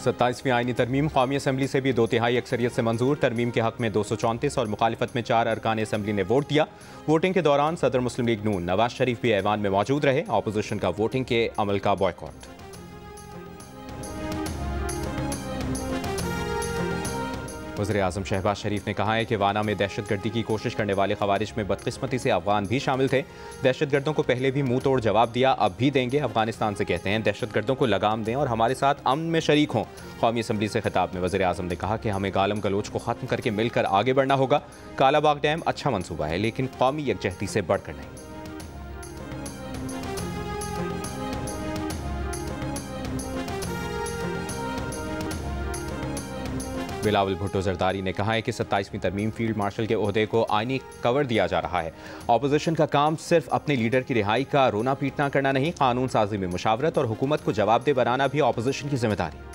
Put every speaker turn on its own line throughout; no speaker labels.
27वीं आईनी तरमीम कौमी असम्बली से भी 2/3 अक्सरियत से मंजूर। तरमीम के हक में 234 और मुखालिफत में 4 अरकान असम्बली ने वोट दिया। वोटिंग के दौरान सदर मुस्लिम लीग नून नवाज शरीफ भी ऐवान में मौजूद रहे। अपोजिशन का वोटिंग के अमल का बॉयकॉट। वज़ीर-ए-आज़म शहबाज शरीफ ने कहा है कि वाना में दहशतगर्दी की कोशिश करने वाले खवारिज में बदकिस्मती से अफगान भी शामिल थे। दहशतगर्दों को पहले भी मुंह तोड़ जवाब दिया, अब भी देंगे। अफगानिस्तान से कहते हैं दहशतगर्दों को लगाम दें और हमारे साथ अमन में शरीक हों। कौमी असम्बली से खिताब में वज़ीर-ए-आज़म ने कहा कि हमें गालम गलोच को ख़त्म करके मिलकर आगे बढ़ना होगा। कालाबाग डैम अच्छा मंसूबा है लेकिन कौमी यकजहती से बढ़कर नहीं। बिलावल भुट्टो जरदारी ने कहा है कि 27वीं तरमीम फील्ड मार्शल के ओहदे को आईनी कवर दिया जा रहा है। अपोजिशन का काम सिर्फ अपने लीडर की रिहाई का रोना पीटना करना नहीं, कानून साजी में मुशावरत और हुकूमत को जवाबदेह बनाना भी अपोजिशन की जिम्मेदारी।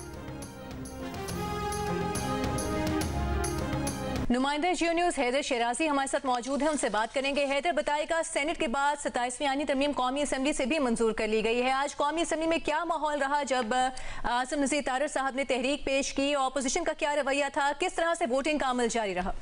नुमाइंदा जियो न्यूज़ हैदर शराजी हमारे साथ मौजूद है, उनसे बात करेंगे। हैदर, बताएगा सेनेट के बाद 27वीं आईनी तरमीम कौमी असम्बली से भी मंजूर कर ली गई है। आज कौमी असम्बली में क्या माहौल रहा जब आसिम नज़ीर तारड़ साहब ने तहरीक पेश की? अपोजिशन का क्या रवैया था? किस तरह से वोटिंग का अमल जारी रहा?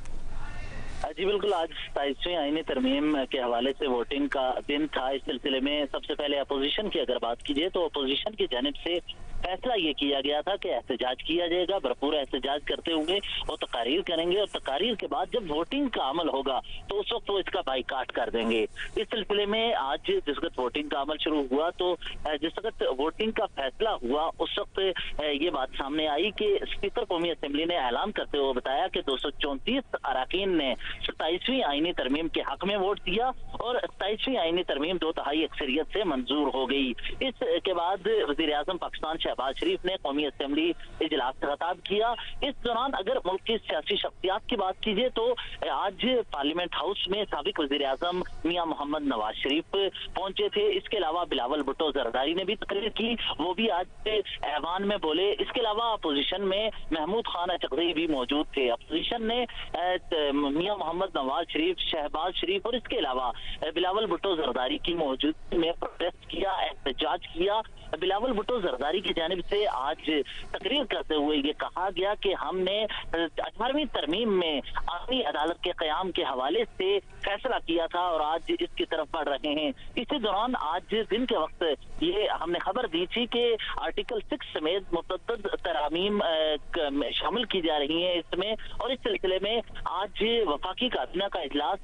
जी बिल्कुल, आज 27वीं आईनी तरमीम के हवाले से वोटिंग का दिन था। इस सिलसिले में सबसे पहले अपोजिशन की अगर बात कीजिए तो अपोजिशन की जानिब से फैसला ये किया गया था कि एहतजाज किया जाएगा। भरपूर एहतजाज करते हुए वो तकारीर करेंगे और तकारीर के बाद जब वोटिंग का अमल होगा तो उस वक्त वो इसका बाइकाट कर देंगे। इस सिलसिले में आज जिस वक्त वोटिंग का अमल शुरू हुआ तो जिस वक्त वोटिंग का फैसला हुआ उस वक्त ये बात सामने आई कि स्पीकर कौमी असम्बली ने ऐलान करते हुए बताया कि 234 अरकान ने 27वीं आईनी तरमीम के हक में वोट दिया और 27वीं आईनी तरमीम 2/3 अक्सरियत से मंजूर हो गई। इसके बाद वज़ीर-ए-आज़म पाकिस्तान शहबाज शरीफ ने कौमी असम्बली इजलास से खिताब किया। इस दौरान अगर मुल्क की सियासी शख्सियात की बात कीजिए तो आज पार्लियामेंट हाउस में साबिक वज़ीर-ए-आज़म मियां मोहम्मद नवाज शरीफ पहुंचे थे। इसके अलावा बिलावल भुट्टो जरदारी ने भी तकरीर की, वो भी आज ऐवान में बोले। इसके अलावा अपोजिशन में महमूद खान अचकज़ई भी मौजूद थे। अपोजिशन ने मियां मोहम्मद नवाज शरीफ, शहबाज शरीफ और इसके अलावा बिलावल भुट्टो जरदारी की मौजूदगी में प्रोटेस्ट किया, एहतजाज किया। बिलावल भुट्टो जरदारी की जानिब से आज तकरीर करते हुए ये कहा गया कि हमने 18वीं तरमीम में आईनी अदालत के क़याम के हवाले से फैसला किया था और आज इसकी तरफ बढ़ रहे हैं। इसी दौरान आज दिन के वक्त ये हमने खबर दी थी कि आर्टिकल 6 समेत मुतअद्दिद तरामीम शामिल की जा रही हैं इसमें, और इस सिलसिले में आज वफाकी काबीना का इजलास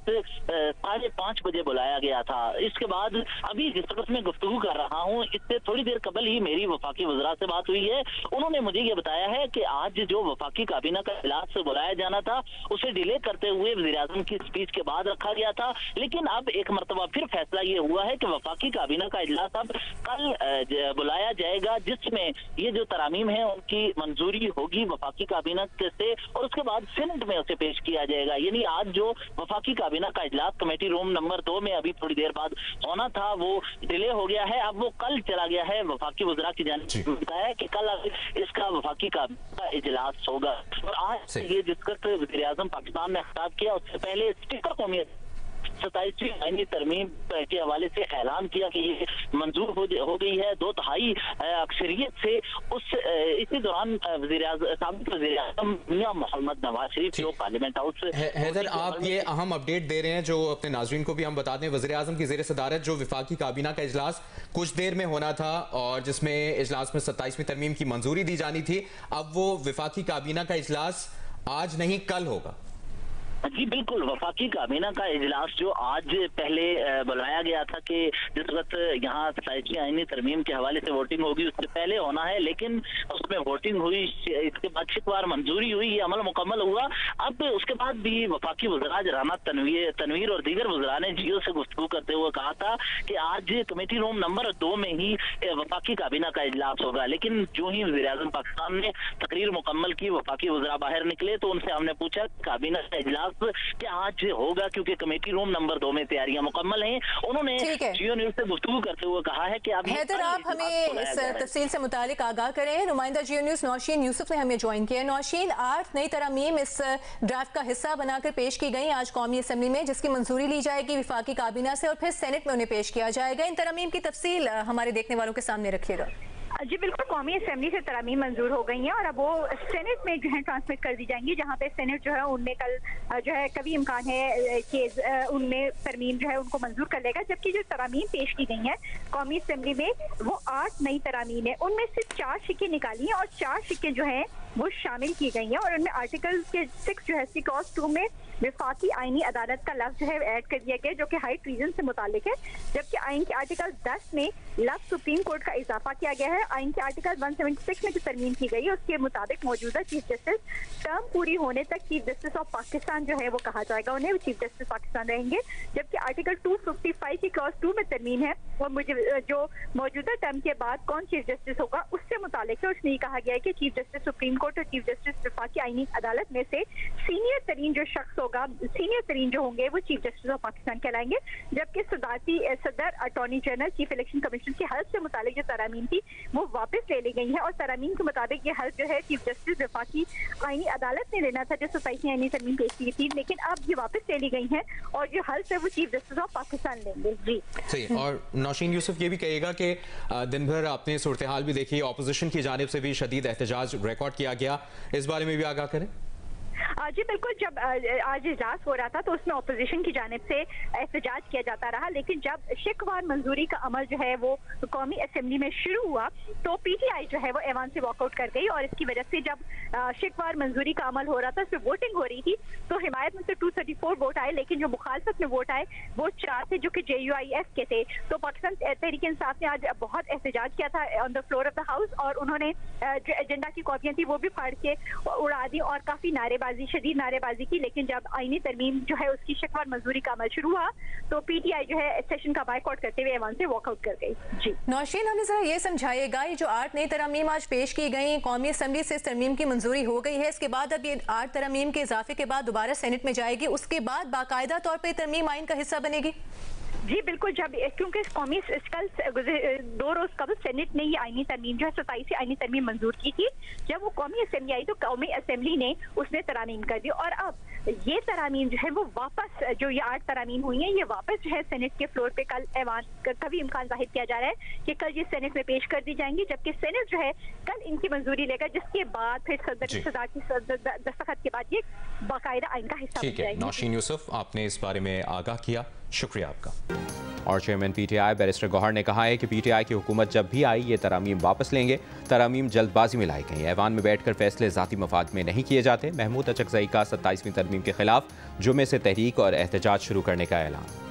5:30 बजे बुलाया गया था। इसके बाद अभी जिस वक्त मैं गुफ्तगू कर रहा हूँ इससे थोड़ी देर कबल ही मेरी वफाकी वज़रा से बात हुई है। उन्होंने मुझे ये बताया है कि आज जो वफाकी काबीना का इजलास बुलाया जाना था उसे डिले करते हुए वज़ीर-ए-आज़म की स्पीच के बाद रखा गया था, लेकिन अब एक मरतबा फिर फैसला ये हुआ है कि वफाकी काबीना का इजलास अब कल बुलाया जाएगा, जिसमें ये जो तरामीम है उनकी मंजूरी होगी वफाकी काबीना से और उसके बाद सेनेट में उसे पेश किया जाएगा। यानी आज जो वफाकी काबीना का इजलास कमेटी रूम नंबर 2 में अभी थोड़ी देर बाद होना था वो डिले हो गया है, अब वो कल चला गया है। वफाकी वज़रा की जानिब से बताया कि कल इसका वफाकी काबीना इजलास होगा। और आज ये जिस वक्त वज़ीर-ए-आज़म पाकिस्तान ने खिताब किया उससे पहले स्पीकर कौमी 27वीं आईनी तरमीम के हवाले से ऐलान किया कि ये मंजूर हो गई है 2/3 अक्सरियत से। इसी दौरान साबिक वज़ीर-ए-आज़म मियां मोहम्मद नवाज शरीफ जो पार्लियामेंट हाउस
हैदर, आप ये अहम अपडेट दे रहे हैं जो अपने नाज़रीन को भी हम बता दें। वज़ीर-ए-आज़म की ज़ेर सदारत जो वफाकी काबीना का इजलास कुछ देर में होना था और जिसमें इजलास में 27वीं तरमीम की मंजूरी दी जानी थी, अब वो वफाकी काबीना का इजलास आज नहीं कल होगा।
जी बिल्कुल, वफाकी काबीना का इजलास जो आज पहले बुलाया गया था कि जिस वक्त यहाँ 27वीं आईनी तरमीम के हवाले से वोटिंग होगी उससे पहले होना है, लेकिन उसमें वोटिंग हुई, इसके बाद शिकवार मंजूरी हुई, ये अमल मुकम्मल हुआ। अब उसके बाद भी वफाकी वज़रा राना तनवीर और दीगर वज़रा ने जियो से गुफ्तगू करते हुए कहा था कि आज कमेटी रूम नंबर 2 में ही वफाकी काबीना का इजलास होगा, लेकिन जो ही वज़ीर-ए-आज़म पाकिस्तान ने तकरीर मुकम्मल की वफाकी वज़रा बाहर निकले तो उनसे हमने पूछा काबीना का इजलास क्या आज होगा, क्योंकि कमेटी रूम नंबर 2 में तैयारियां मुकम्मल हैं। उन्होंने जियो न्यूज़ से गुफ्तगू करते हुए कहा है कि
हैदर, आप हमें इस तफसील से मुतालिक आगाह करें। नुमाइंदा जियो न्यूज़ नौशीन यूसुफ ने हमें ज्वाइन किया। नौशीन, 8 नई तरमीम इस ड्राफ्ट का हिस्सा बनाकर पेश की गई आज कौमी असम्बली में, जिसकी मंजूरी ली जाएगी वफाकी काबीना से और फिर सेनेट में उन्हें पेश किया जाएगा। इन तरमीम की तफसील हमारे देखने वालों के सामने रखिएगा।
जी बिल्कुल, कौमी असेंबली से तरामीम मंजूर हो गई हैं और अब वो सेनेट में जो है ट्रांसमिट कर दी जाएंगी, जहां पे सेनेट जो है उनमें कल जो है कभी इम्कान है कि उनमें तरमीम जो है उनको मंजूर कर लेगा। जबकि जो तरामीम पेश की गई हैं कौमी असेंबली में वो 8 नई तरामीम है, उनमें से 4 शिक्के निकाली हैं और 4 शिक्के जो है वो शामिल की गई हैं और उनमें आर्टिकल के 6 जो है 6(2) में विफाकी आईनी अदालत का लफ्ज जो है ऐड कर दिया गया जो कि हाई ट्रीजन से मुतालिक है। जबकि आइन के आर्टिकल 10 में लफ्ज सुप्रीम कोर्ट का इजाफा किया गया है। आइन के आर्टिकल 176 में जो तरमीम की गई है उसके मुताबिक मौजूदा चीफ जस्टिस टर्म पूरी होने तक चीफ जस्टिस ऑफ पाकिस्तान जो है वो कहा जाएगा, उन्हें वो चीफ जस्टिस पाकिस्तान रहेंगे। जबकि आर्टिकल 255 की क्लॉज 2 में तरमीम है और मुझे जो मौजूदा टर्म के बाद कौन चीफ जस्टिस होगा उससे मुतालिक है। उसमें कहा गया है कि चीफ जस्टिस सुप्रीम कोर्ट और चीफ जस्टिस विफाकी आईनी अदालत में से सीनियर तरीन जो शख्स होगा, सीनियर तरीन जो होंगे वो चीफ जस्टिस ऑफ पाकिस्तान कहलाएंगे। जबकि सदर attorney general chief election commission की हल्फ से मुतालिक जो तरामीम थी वो वापस ले ली गई है और तरामीम के मुताबिक ये हल्फ जो है चीफ जस्टिस विफाकी आईनी अदालत ने लेना था जो 27 आईनी तरमीम पेश की थी, लेकिन अब ये वापस ले ली गई है और जो हल्फ है वो चीफ जस्टिस ऑफ पाकिस्तान लेंगे। जी
सही। और नौशीन यूसुफ ये भी कहेगा कि दिन भर आपने सूरत हाल भी देखी, ऑपोजिशन की जानिब से भी शदीद एहतजाज रिकॉर्ड किया गया, इस बारे में भी आगाह करें।
जी बिल्कुल, जब आज इजलास हो रहा था तो उसमें अपोजिशन की जानिब से एहतजाज किया जाता रहा, लेकिन जब शिकवार मंजूरी का अमल जो है वो कौमी असेंबली में शुरू हुआ तो पीटीआई जो है वो ऐवान से वॉकआउट कर गई और इसकी वजह से जब शिकवार मंजूरी का अमल हो रहा था, उस पर वोटिंग हो रही थी तो हिमायत में से 234 वोट आए, लेकिन जो मुखालफत में वोट आए वो 4 थे जो कि JUIF के थे। तो पाकिस्तान तहरीक इंसाफ ने आज बहुत एहतजाज किया था on the floor of the house और उन्होंने जो एजेंडा की कॉपियां थी वो भी फाड़ के उड़ा दी और काफी नारेबाजी, शदीद नारेबाजी की। लेकिन जब आईनी तरमीम जो है उसकी शिकवार मंजूरी का अमल शुरू हुआ तो पीटीआई जो है सेशन का बायकॉट करते हुए ऐवान से वॉकआउट कर गई। जी
नौशीन, हमें जरा ये समझाइएगा, ये जो 8 नई तरमीम आज पेश की गई, कौमी असेंबली से इस तरमीम की मंजूरी हो गई है, इसके बाद अब ये 8 तरमीम के इजाफे के बाद दोबारा सेनेट में जाएगी, उसके बाद बाकायदा तौर पर तरमीम आइन का हिस्सा बनेगी?
जी बिल्कुल, जब क्योंकि कौमी कल 2 रोज कबल सेनेट ने ये आईनी तरमीम जो है 27 आईनी तरमीम मंजूर की थी। जब वो कौमी असेंबली आई तो कौमी असेंबली ने उसने तरामीम कर दी और अब ये तरामीम जो है वो वापस, जो ये 8 तरामीम हुई हैं, ये वापस जो है सेनेट के फ्लोर पे कल ऐवान कभी इम्कान जाहिर किया जा रहा है कि कल ये सेनेट में पेश कर दी जाएंगी, जबकि सेनेट जो है कल इनकी मंजूरी लेगा, जिसके बाद फिर सदर की दस्तखत के बाद ये बाकायदा आइन का हिस्सा बन जाएगी।
नौशीन यूसुफ, आपने इस बारे में आगाह किया, शुक्रिया आपका। और चेयरमैन पीटीआई बैरिस्टर गौहर ने कहा है कि पीटीआई की हुकूमत जब भी आई ये तरामीम वापस लेंगे। तरामीम जल्दबाजी में लाई गई। ऐवान में बैठकर फैसले ज़ाती मफाद में नहीं किए जाते। महमूद अचकज़ई का 27वीं तरमीम के खिलाफ जुमे से तहरीक और एहतजाज शुरू करने का ऐलान।